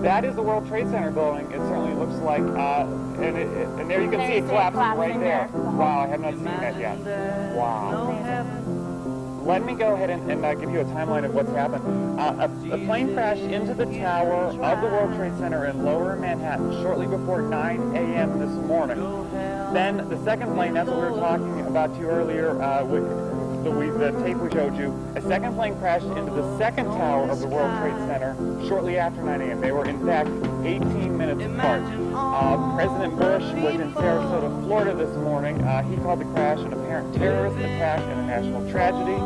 That is the World Trade Center building. It certainly looks like, and there you can see it collapsing right there. Wow, I have not seen that yet. Wow. Let me go ahead and give you a timeline of what's happened. A plane crashed into the tower of the World Trade Center in Lower Manhattan shortly before 9 a.m. this morning. Then the second plane, that's what we were talking about to you earlier, the tape we showed you, a second plane crashed into the second tower of the World Trade Center shortly after 9 a.m. They were, in fact, 18 minutes apart. President Bush was in Sarasota, Florida this morning. He called the crash an apparent terrorist attack and a national tragedy.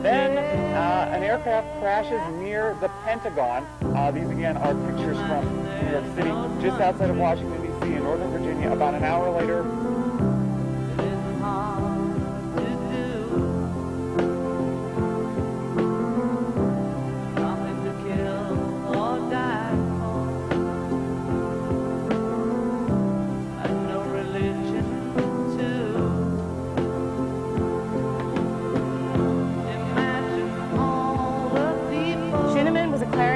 Then an aircraft crashes near the Pentagon. These, again, are pictures from New York City, just outside of Washington, D.C. in Northern Virginia. About an hour later,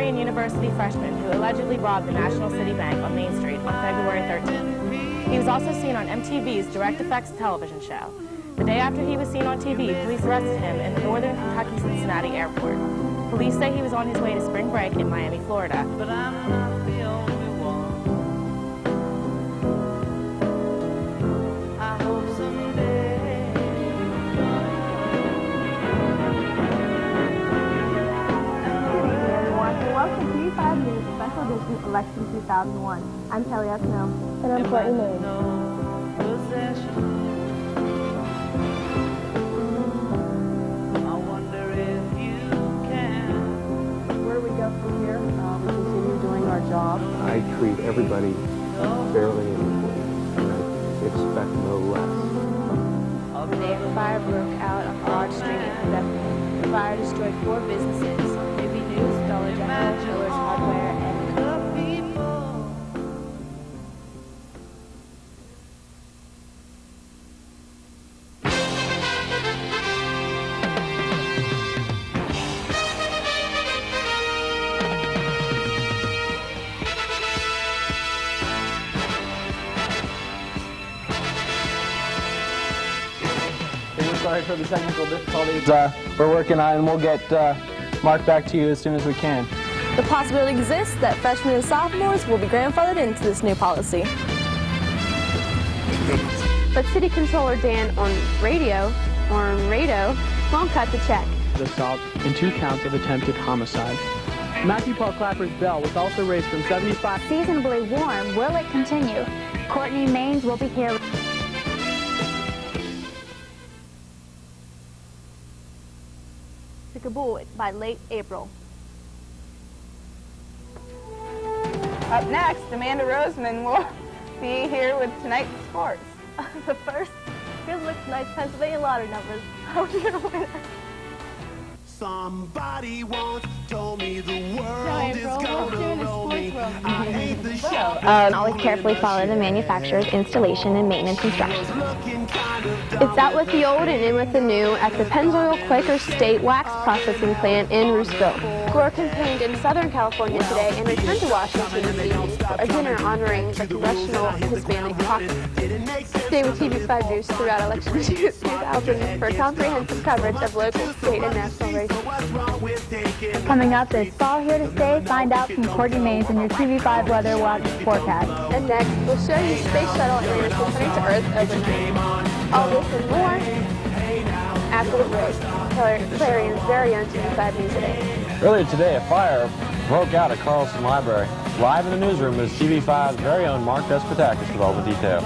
University freshman who allegedly robbed the National City Bank on Main Street on February 13th. He was also seen on MTV's Direct Effects television show. The day after he was seen on TV, police arrested him in the northern Kentucky Cincinnati airport. Police say he was on his way to spring break in Miami, Florida. But I'm not the only one. I hope someday. Welcome to TV5 News Special Edition Election 2001. I'm Kelly Snow. And I'm Courtney Moon. Where do we go from here? We continue doing our job. I treat everybody fairly and equally, and I expect no less. The day a fire broke out on Broad Street in Quebec. The fire destroyed 4 businesses. Maybe News, Dollar General, Miller's Hardware, and sorry for the technical difficulties we're working on, and we'll get Mark back to you as soon as we can. The possibility exists that freshmen and sophomores will be grandfathered into this new policy. But City Controller Dan on radio won't cut the check. Assault and 2 counts of attempted homicide. Matthew Paul Clapper's bail was also raised from 75. Seasonably warm, will it continue? Courtney Maines will be here. To Kabul by late April. Up next, Amanda Roseman will be here with tonight's sports. The first, good looks nice Pennsylvania lottery numbers. Hope you're a winner. Somebody once told me the world is gonna roll me. I hate the show. Always carefully follow the manufacturer's installation and maintenance instructions. It's out with the old and in with the new at the Pennzoil Quaker State Wax Processing Plant in Roosevelt. Gore campaigned in Southern California today and returned to Washington this evening for a dinner honoring the Congressional Hispanic Caucus. Stay with TV5 News throughout Election 2000 for comprehensive coverage of local, state, and national races. Coming up is fall here to stay. Find out from Courtney Maines in your TV5 weather watch forecast. And next, we'll show you Space Shuttle and Lander returning to Earth overnight. All this and more after the break. Clarion's very own TV5 News today. Earlier today, a fire broke out at Carlson Library. Live in the newsroom is TV5's very own Mark Despotakis with all the details.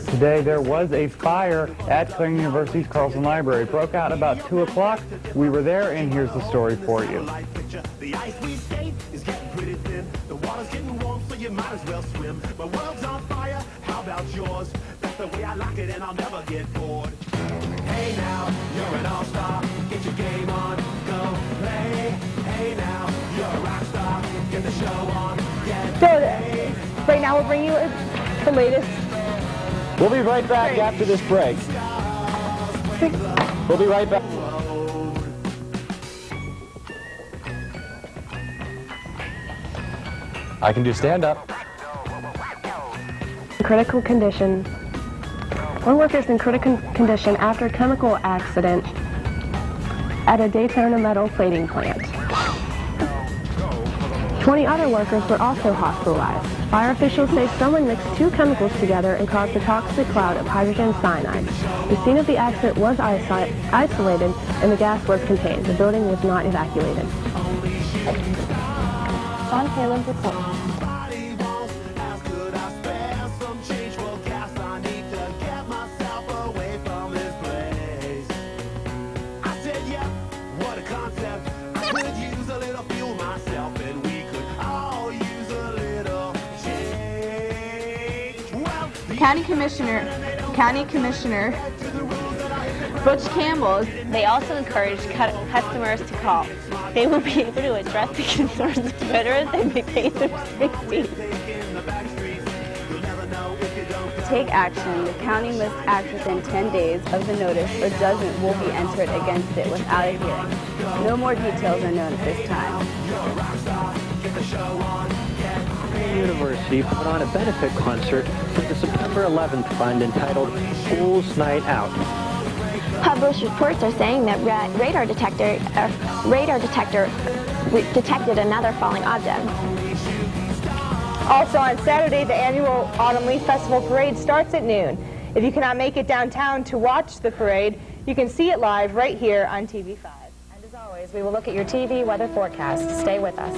Today there was a fire at Clarion University's Carlson Library. It broke out about 2 o'clock. We were there, and here's the story for you. The ice we skate is getting pretty thin. The water's getting warm, so you might as well swim. My world's on fire, how about yours? That's the way I like it, and I'll never get bored. Hey now, you're an all-star. Get your game on, go play. Hey now, you're a rock star. Get the show on, get paid. Right now we'll bring you the latest. We'll be right back after this break. We'll be right back. I can do stand-up. Critical condition. One worker is in critical condition after a chemical accident at a Daytona metal plating plant. 20 other workers were also hospitalized. Fire officials say someone mixed two chemicals together and caused a toxic cloud of hydrogen cyanide. The scene of the accident was isolated and the gas was contained. The building was not evacuated. Sean Kalen's report. County Commissioner Butch Campbell. They also encourage customers to call. They will be able to address the concerns of veterans and maintain their safety. To take action, the county must act within 10 days of the notice or judgment will be entered against it without a hearing. No more details are known at this time. University put on a benefit concert for the September 11th fund entitled Fool's Night Out. Published reports are saying that radar detector detected another falling object. Also on Saturday, the annual Autumn Leaf Festival parade starts at noon. If you cannot make it downtown to watch the parade, you can see it live right here on TV5. And as always, we will look at your TV weather forecast. Stay with us.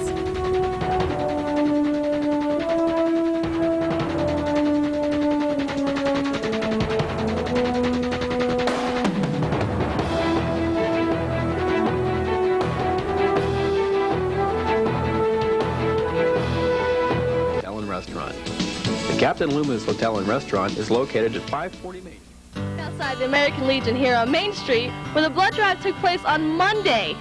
Captain Loomis Hotel and Restaurant is located at 540 Main. Outside the American Legion here on Main Street, where the blood drive took place on Monday.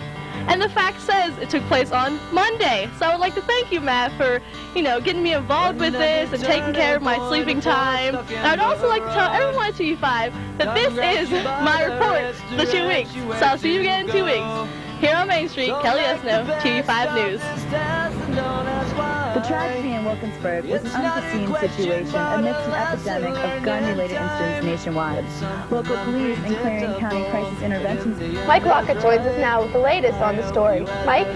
And the fact says it took place on Monday. So I would like to thank you, Matt, for, getting me involved with this and taking care of my sleeping time. And I would also like to tell everyone at TV5 that this is my report for 2 weeks. So I'll see you again in 2 weeks. Here on Main Street, Kelly Esno, TV5 News. The tragedy in Wilkinsburg was an unforeseen situation amidst an epidemic of gun-related incidents nationwide. Local police and Clarion County Crisis Interventions. Mike Lockett joins us now with the latest on the story. Mike?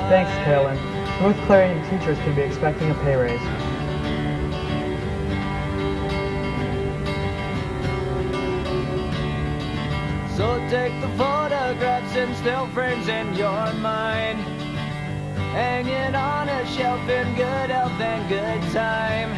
Thanks, Carolyn. North Clarion teachers can be expecting a pay raise. So take the photographs and still frames in your mind, hanging on a shelf in good health and good time.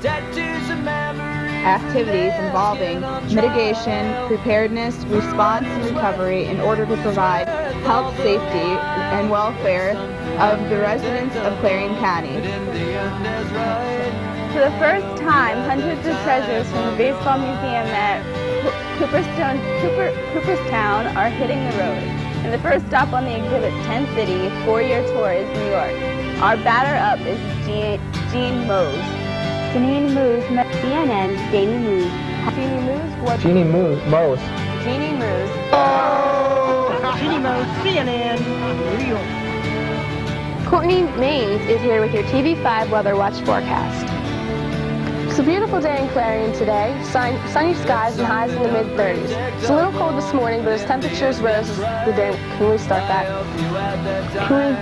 Tattoos and memories. Activities involving mitigation, preparedness, response, and recovery in order to provide health, safety, and welfare of the residents of Clarion County. For the first time, hundreds of treasures from the Baseball Museum at Cooperstown are hitting the road. And the first stop on the exhibit, 10 City, 4-year tour is New York. Our batter-up is Jean Mose. Janine Moose, CNN, Jamie Moose. Jeannie Moose? What? Jeannie Moose. Jeannie Moose. Oh! Jeannie Moose, CNN, New York. Courtney Maines is here with your TV5 Weather Watch forecast. It's a beautiful day in Clarion today. Sunny skies and highs in the mid-30s. It's a little cold this morning, but as temperatures rose as the day... Can we start that? Can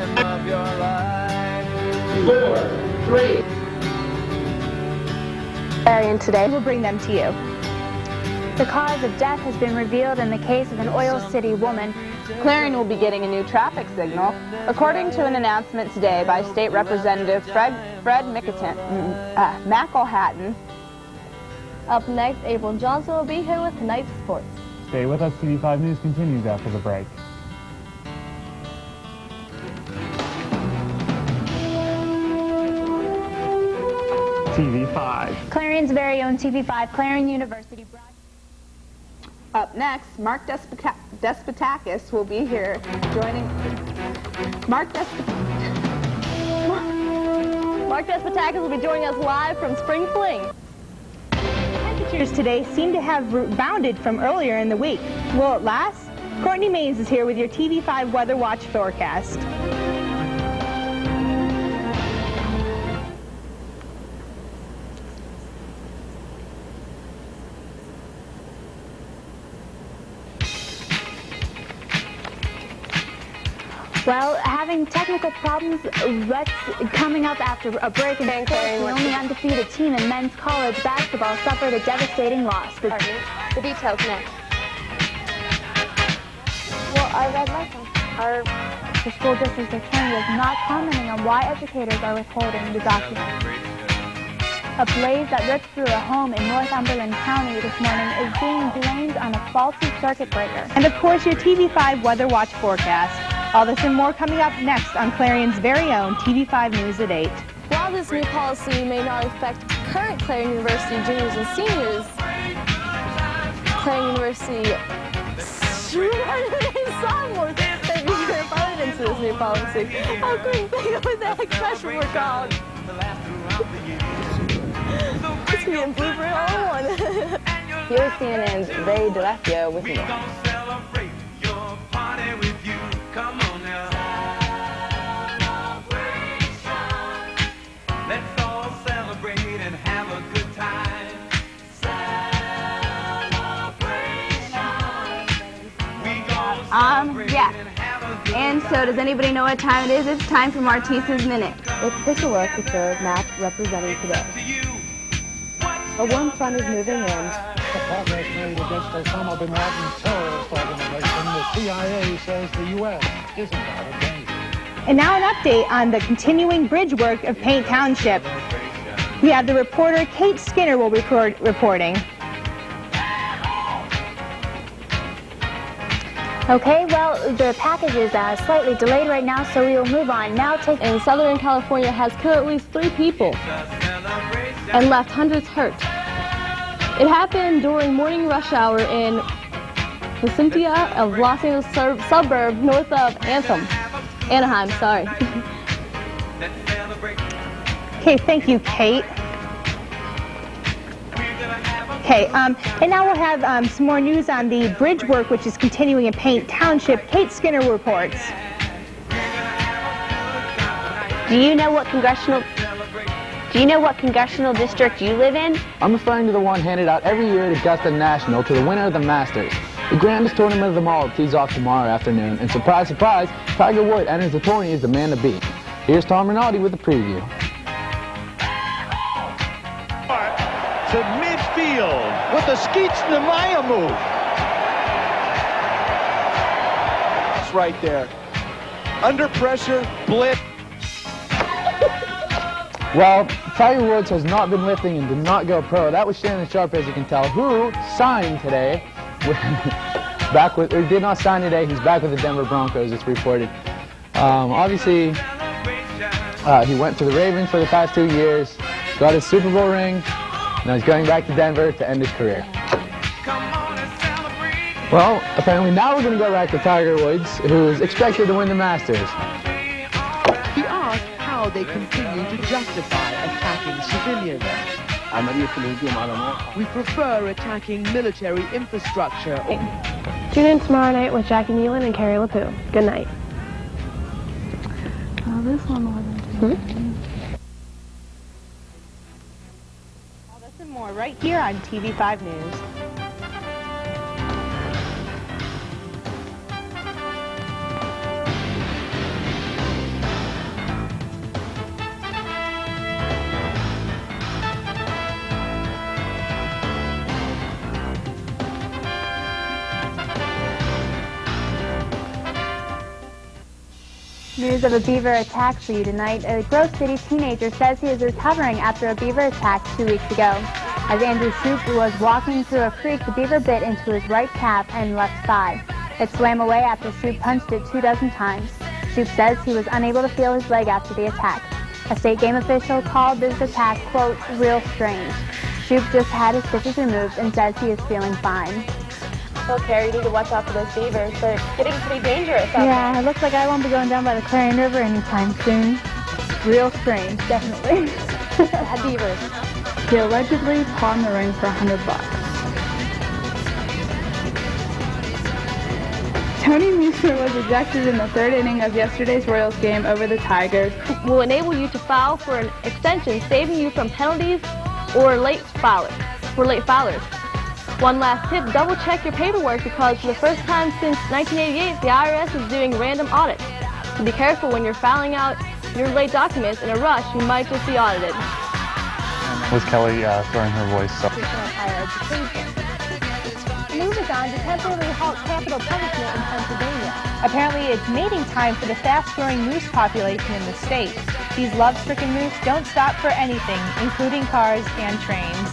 we... 4, 3... Clarion today. We'll bring them to you. The cause of death has been revealed in the case of an Oil City woman. Clarion will be getting a new traffic signal, according to an announcement today by State Representative Fred McElhatton. Up next, April Johnson will be here with tonight's sports. Stay with us. TV5 News continues after the break. TV5. Clarion's very own TV5, Clarion University. Up next, Mark Despotakis will be here joining... Mark Despotakis will be joining us live from Spring Fling. Temperatures today seem to have rebounded from earlier in the week. Will it last? Courtney Maines is here with your TV5 Weather Watch forecast. Well, having technical problems, let's coming up after a break in sports, the only undefeated team in men's college basketball suffered a devastating loss. The details next. Well, our red light on. The school district attorney is not commenting on why educators are withholding the documents. A blaze that ripped through a home in Northumberland County this morning is being blamed on a faulty circuit breaker. And of course, your TV5 Weather Watch forecast. All this and more coming up next on Clarion's very own TV5 News at 8. While this new policy may not affect current Clarion University juniors and seniors, Clarion University sophomores may be grandfathered into this new policy. I couldn't think of what the expression were called. It's me and Blooper all one. Here's CNN's Ray DeLafio with more. Yeah. And so, does anybody know what time it is? It's time for Martise's Minute. Let's take a look at the map representing today. A warm front is moving in. The progress made against Osama bin Laden's terrorist organization, the CIA says the U.S. isn't out of danger. And now an update on the continuing bridge work of Paint Township. We have the reporter Kate Skinner will be reporting. Okay, well, the package is slightly delayed right now, so we will move on. Now And Southern California has killed at least 3 people and left hundreds hurt. It happened during morning rush hour in vicinity of Los Angeles suburb north of Anaheim, sorry. Okay, thank you, Kate. Okay, and now we'll have some more news on the bridge work, which is continuing in Paint Township. Kate Skinner reports. Do you know what congressional district you live in? I'm referring to the one handed out every year at Augusta National to the winner of the Masters. The grandest tournament of them all tees off tomorrow afternoon, and surprise, surprise, Tiger Woods enters the tourney as the man to beat. Here's Tom Rinaldi with a preview. To midfield with the Skeets Nemaya move. It's right there. Under pressure, blip. Well, Tiger Woods has not been lifting and did not go pro. That was Shannon Sharp, as you can tell, who signed today. Did not sign today. He's back with the Denver Broncos, it's reported. Obviously, he went to the Ravens for the past 2 years, got his Super Bowl ring. Now he's going back to Denver to end his career. Well, apparently now we're going to go back to Tiger Woods, who is expected to win the Masters. He asked how they continue to justify attacking civilians. We prefer attacking military infrastructure. Tune in tomorrow night with Jackie Nealon and Carrie LaPoo. Good night. This one wasn't. More right here on TV5 News. News of a beaver attack for you tonight. A Grove City teenager says he is recovering after a beaver attack 2 weeks ago. As Andrew Shoup was walking through a creek, the beaver bit into his right calf and left thigh. It swam away after Shoup punched it 24 times. Shoup says he was unable to feel his leg after the attack. A state game official called this attack, quote, real strange. Shoup just had his stitches removed and says he is feeling fine. Well, Carrie, you need to watch out for those beavers. They're getting pretty dangerous out Yeah, it looks like I won't be going down by the Clarion River anytime soon. Real strange, definitely. Had beavers. He allegedly pawned the ring for $100. Tony Mueller was ejected in the 3rd inning of yesterday's Royals game over the Tigers. Will enable you to file for an extension, saving you from penalties or late filers. One last tip, double check your paperwork because for the first time since 1988, the IRS is doing random audits. So be careful when you're filing out your late documents in a rush, you might just be audited. Was Kelly throwing her voice? So. Higher education. Moving on to temporarily halt capital punishment in Pennsylvania. Apparently, it's mating time for the fast-growing moose population in the state. These love-stricken moose don't stop for anything, including cars and trains.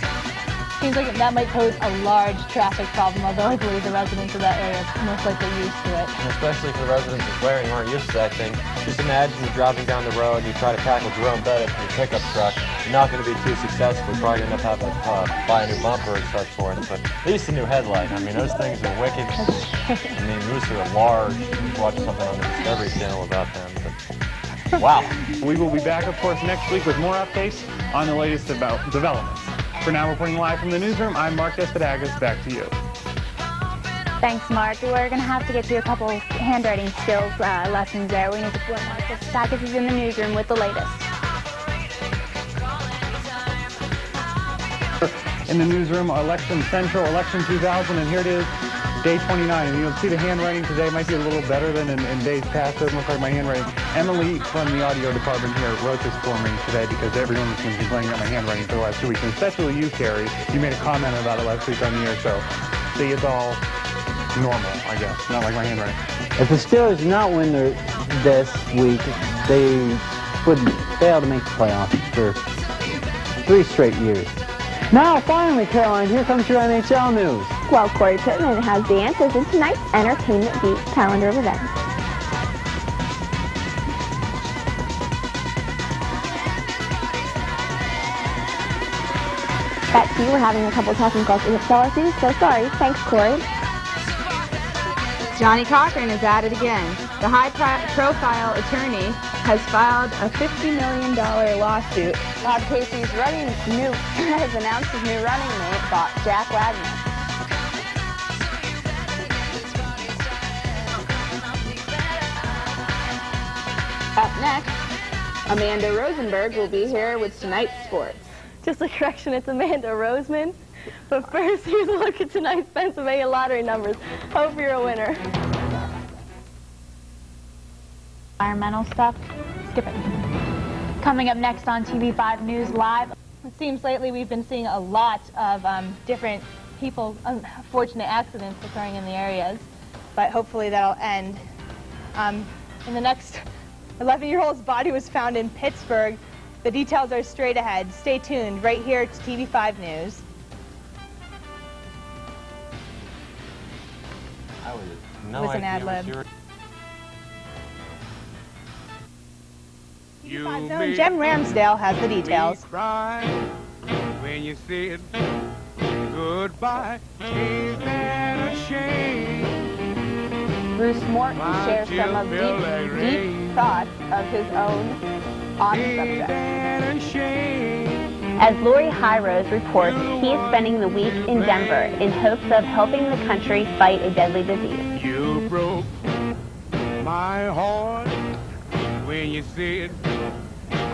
Seems like that might pose a large traffic problem, although I believe the residents of that area are most likely used to it. And especially for the residents of Clarion who aren't used to that thing. Just imagine you're driving down the road and you try to tackle Jerome Bettis in your pickup truck. You're not going to be too successful. You're probably going to end up having to buy a new bumper and such for it. But at least a new headlight. I mean, those things are wicked. I mean, moose are large. You watch something on the Discovery Channel about them. But wow. We will be back, of course, next week with more updates on the latest developments. For now, reporting live from the newsroom, I'm Mark Despadagas. Back to you. Thanks, Mark. We're going to have to get to a couple handwriting skills lessons there. We need to put Mark Despadagas is in the newsroom with the latest. In the newsroom, Election Central, Election 2000, and here it is, day 29. And you'll see the handwriting today might be a little better than in days past. Doesn't look like my handwriting. Emily from the audio department here wrote this for me today because everyone has been complaining about my handwriting for the last 2 weeks, and especially you, Carrie. You made a comment about it last week on the air, so see, it's all normal, I guess. Not like my handwriting. If the Steelers did not win this week, they would fail to make the playoffs for 3 straight years. Now, finally, Caroline, here comes your NHL news. Well, Corey Pittman has the answers in tonight's Entertainment Beat calendar of events. Betsy, we're having a couple technical difficulties, so sorry. Thanks, Corey. Johnny Cochran is at it again. The high-profile attorney has filed a $50 million lawsuit. Bob Casey's has announced his new running mate, Jack Wagner. Up next, Amanda Rosenberg will be here with tonight's sports. Just a correction, it's Amanda Roseman. But first, here's a look at tonight's Pennsylvania lottery numbers. Hope you're a winner. Environmental stuff. Skip it. Coming up next on TV5 News Live. It seems lately we've been seeing a lot of different unfortunate accidents occurring in the areas, but hopefully that'll end. In the next, 11-year-old's body was found in Pittsburgh. The details are straight ahead. Stay tuned right here to TV5 News. It was an ad lib. TV5's own Jem Ramsdale has the details. When you said goodbye, is that a shame? Bruce Morton shares some of deep thoughts of his own on the subject. As Lori Hirose reports, he is spending the week in Denver in hopes of helping the country fight a deadly disease. You broke my heart when you said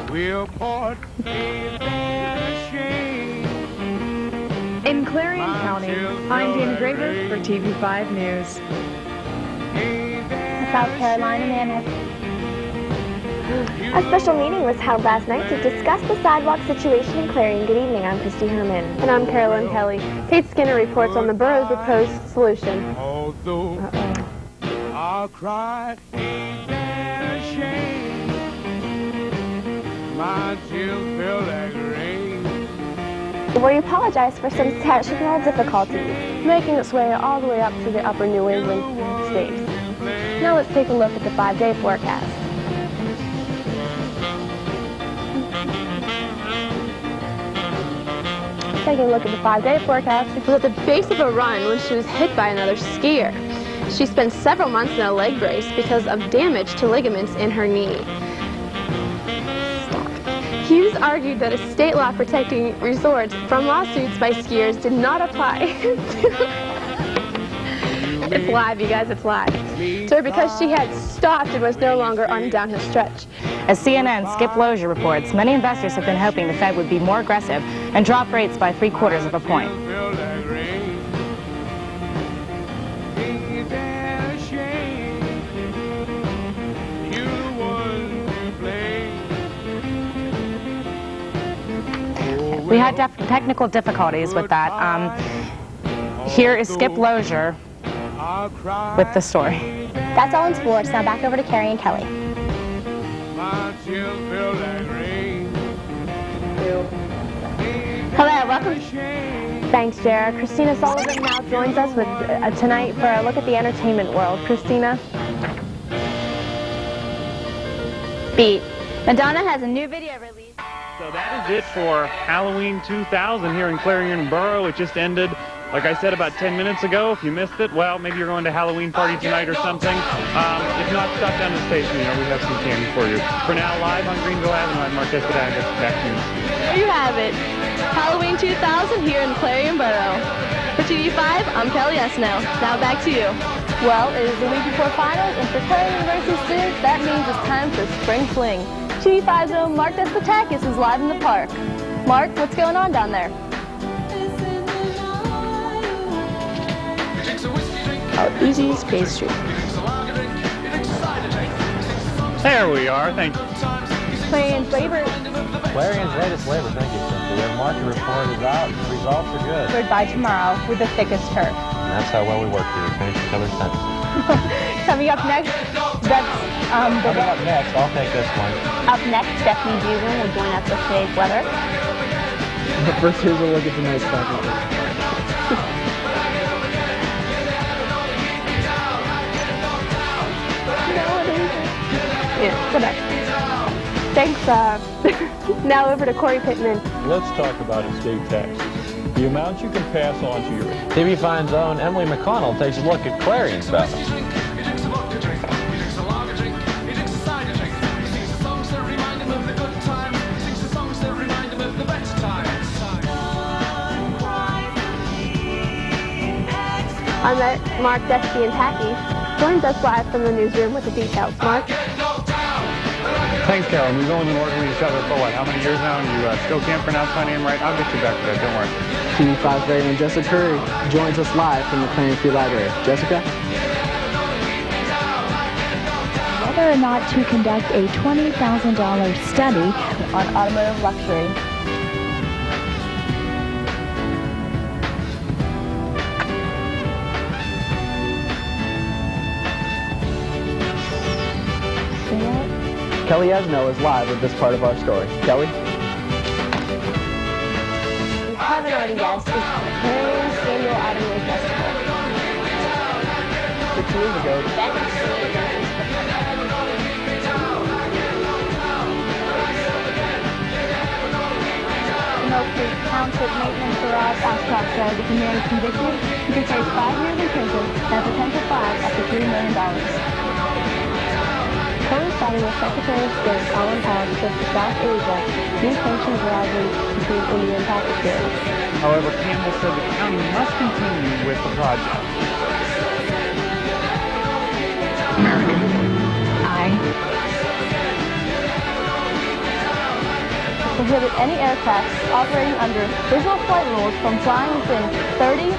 we'll part. Is that a shame? In Clarion County, I'm Dana Graver for TV5 News. South Carolina man. A special meeting was held last night to discuss the sidewalk situation in Clarion. Good evening, I'm Christy Herman. And I'm Carolyn Kelly. Kate Skinner reports on the borough's proposed solution. Although I'll cry, ain't that a shame? My tears feel like rain. Where you apologize for some technical difficulties, making its way all the way up to the upper New England states. Now let's take a look at the 5-day forecast. Taking a look at the 5-day forecast, was at the base of a run when she was hit by another skier. She spent several months in a leg brace because of damage to ligaments in her knee. Hughes argued that a state law protecting resorts from lawsuits by skiers did not apply. It's live, you guys, it's live. To her because she had stopped and was no longer on a downhill stretch. As CNN's Skip Lozier reports, many investors have been hoping the Fed would be more aggressive and drop rates by 3/4 of a point. We had technical difficulties with that. Here is Skip Lozier with the story. That's all in sports. Now back over to Carrie and Kelly. Hello, welcome. Thanks, Jared. Christina Sullivan now joins us with tonight for a look at the entertainment world. Christina? Beat. Madonna has a new video released. So that is it for Halloween 2000 here in Clarion Borough. It just ended, like I said, about 10 minutes ago. If you missed it, well, maybe you're going to Halloween party tonight or something. If not, stop down to the station. You know, we have some candy for you. For now, live on Greenville Avenue, I'm Mark Espadagas. Back to you. There you have it. Halloween 2000 here in Clarion Borough. For TV5, I'm Kelly Esno. Now back to you. Well, it is the week before finals, and for Clarion University students, that means it's time for spring fling. TV5's own Mark Espadagas is live in the park. Mark, what's going on down there? Our easiest pastry. There we are. Thank you. Clarion's flavor. Clarion's latest flavor. Thank you, Cynthia. Their market report is out. The results are good. Good by tomorrow with the thickest turf. And that's how well we work here. We finish each other's sentences. Coming up next, that's Coming up next, I'll take this one. Up next, Stephanie Bugan will join us with today's weather. But first, here's a look at tonight's topic. Yeah, whatever. Thanks. Now over to Corey Pittman. Let's talk about estate taxes. The amount you can pass on to your... TV5's own Emily McConnell takes a look at Clarion's balance. I'm Mark, Dusty, and Tacky. Joins us live from the newsroom with the details. Mark? Thanks, Carolyn. We've only been working with each other for what, how many years now? And you still can't pronounce my name right? I'll get you back to that, don't worry. TV5's very own Jessica Curry joins us live from the Clarion Free Library. Jessica? Whether or not to conduct a $20,000 study on automotive luxury. Kelly Esno is live with this part of our story. Kelly? You haven't already guessed, it's the Clarion's annual Automotive Festival. 6 years ago. Smoke Creek Township Maintenance Garage Asphalt says if a man is convicted, he can face 5 years in prison and a potential fine up to $3 million. Coinciding with Secretary of State Colin Powell's trip to South Asia, new tensions rising between India and Pakistan. However, Campbell said the county must continue with the project. Prohibit any aircraft operating under visual flight rules from flying within 30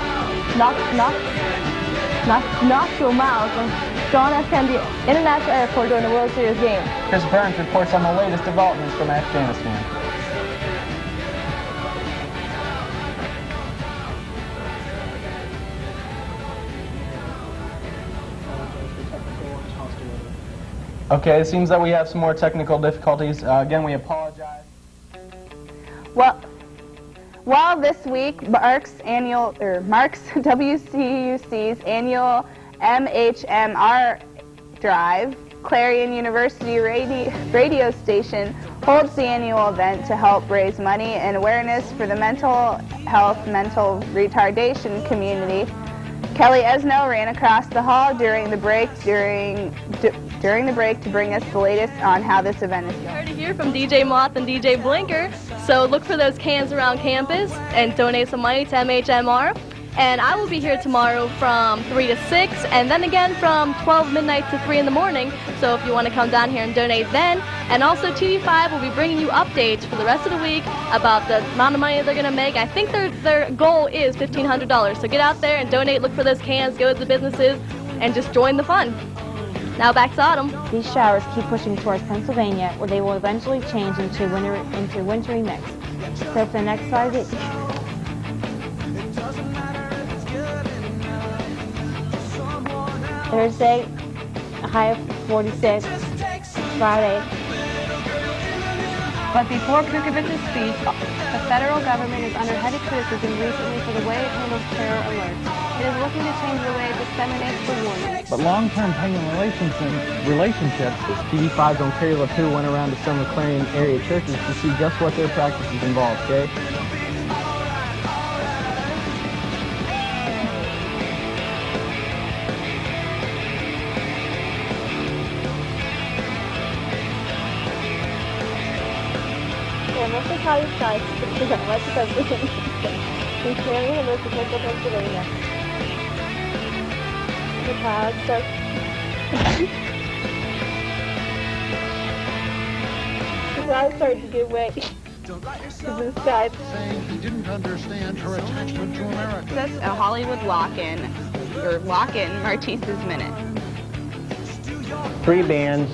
nautical miles of John F. Kennedy International Airport during the World Series game. Chris Burns reports on the latest developments from Afghanistan. Okay, it seems that we have some more technical difficulties. Again, we apologize. Well, this week, Mark's WCUC's annual MHMR Drive, Clarion University radio station, holds the annual event to help raise money and awareness for the mental health, mental retardation community. Kelly Esno ran across the hall during the break to bring us the latest on how this event is going. You heard it here from DJ Moth and DJ Blinker, so look for those cans around campus and donate some money to MHMR. And I will be here tomorrow from 3 to 6, and then again from 12 midnight to 3 in the morning. So if you want to come down here and donate then. And also TV5 will be bringing you updates for the rest of the week about the amount of money they're going to make. I think their goal is $1,500. So get out there and donate, look for those cans, go to the businesses, and just join the fun. Now back to Autumn. These showers keep pushing towards Pennsylvania, where they will eventually change into wintry mix. So for the next 5 weeks. Thursday, a high of 46. Friday. But before Kukovich's speech, the federal government is under heavy criticism recently for the way it handles terror alerts. It is looking to change the way it disseminates the warning. But long-term pagan relationships. TV5's own Carrie LaPoo went around to some of Clarion area churches to see just what their practices involve, okay? Most of college sites present much of everything in Clarion and most of Central Pennsylvania. The clouds start. The clouds start to give way to the sky. Saying he didn't understand her attachment to America. That's a Hollywood lock-in, or lock-in Martise's Minute. 3 bands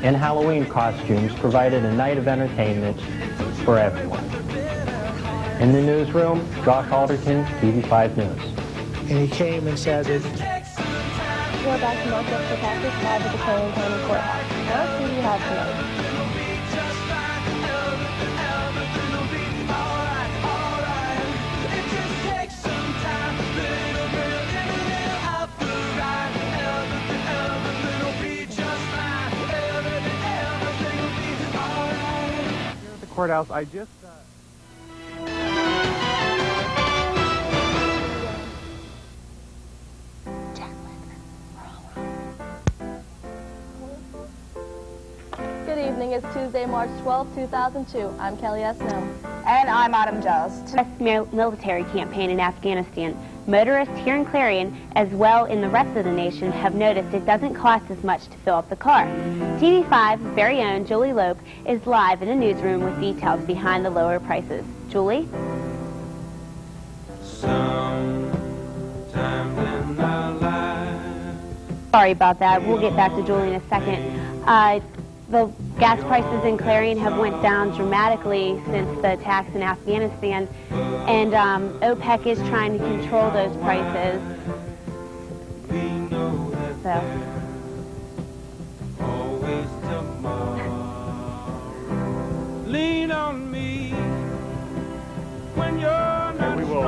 in Halloween costumes provided a night of entertainment for everyone. In the newsroom, Josh Alderton, TV5 News. And he came and said that We're back to Northwest for Practice live at the Clarion County Courthouse. What else do you have tonight? Courthouse. I just Good evening. It's Tuesday, March 12, 2002. I'm Kelly S. Snow. And I'm Autumn Jost. Military campaign in Afghanistan. Motorists here in Clarion, as well in the rest of the nation, have noticed it doesn't cost as much to fill up the car. TV5's very own Julie Lope is live in the newsroom with details behind the lower prices. Julie? Sorry about that. We'll get back to Julie in a second. The gas prices in Clarion have went down dramatically since the attacks in Afghanistan, and OPEC is trying to control those prices. So. Lean on me when you're not we will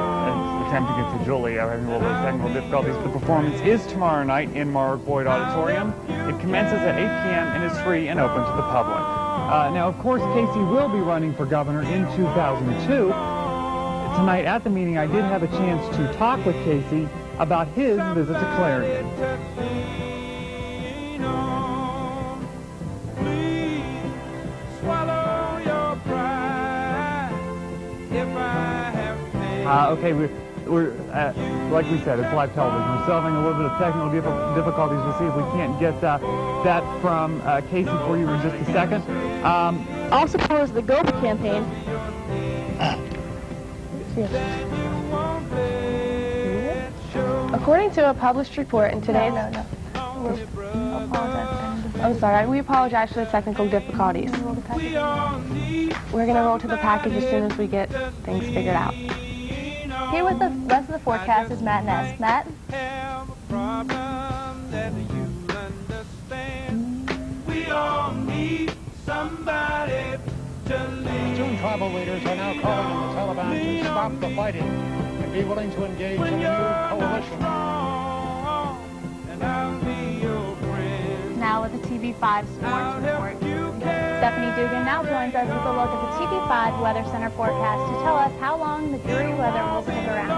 attempt to get to Julie. I'm having a little bit of technical difficulties. The performance is tomorrow night in Mark Boyd Auditorium. It commences at 8 p.m. and is free and open to the public. Now, of course, Casey will be running for governor in 2002. Tonight at the meeting, I did have a chance to talk with Casey about his visit to Clarion. Okay, we're like we said, it's live television. We're still having a little bit of technical difficulties. We'll see if we can't get that from Casey for you in just a second. Also known as the GOPE campaign. According to a published report in today's... Oh, sorry. We apologize for the technical difficulties. We're going to roll to the package as soon as we get things figured out. Here with the rest of the forecast is Matt Ness. Matt? Soon tribal leaders are now calling on the Taliban to stop the fighting and be willing to engage in a new coalition. Now with the TV5 Sports Report. Stephanie Dugan now joins us with a look at the TV5 Weather Center forecast to tell us how long the dreary weather will stick around.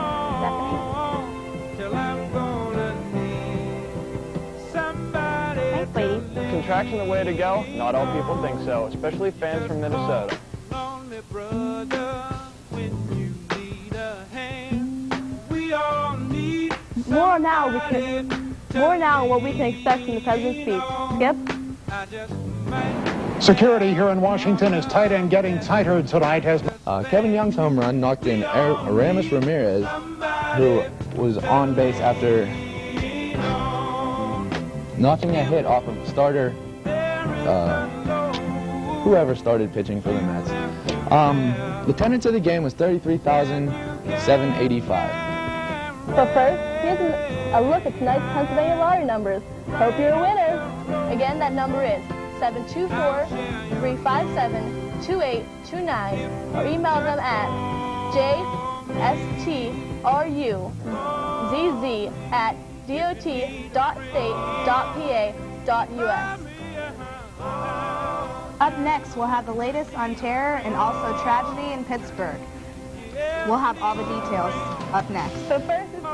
Stephanie? Thanks, ladies. Contraction the way to go? Not all people think so, especially fans from Minnesota. More now on what we can expect from the president's speech. Skip? Security here in Washington is tight and getting tighter tonight as Kevin Young's home run knocked in Aramis Ramirez, who was on base after knocking a hit off of starter, whoever started pitching for the Mets. The attendance of the game was 33,785. But first, here's a look at tonight's Pennsylvania lottery numbers. Hope you're a winner. Again, that number is 724-357-2829, or email them at jstruzz@dot.state.pa.us. Up next, we'll have the latest on terror and also tragedy in Pittsburgh. We'll have all the details up next. But first, it's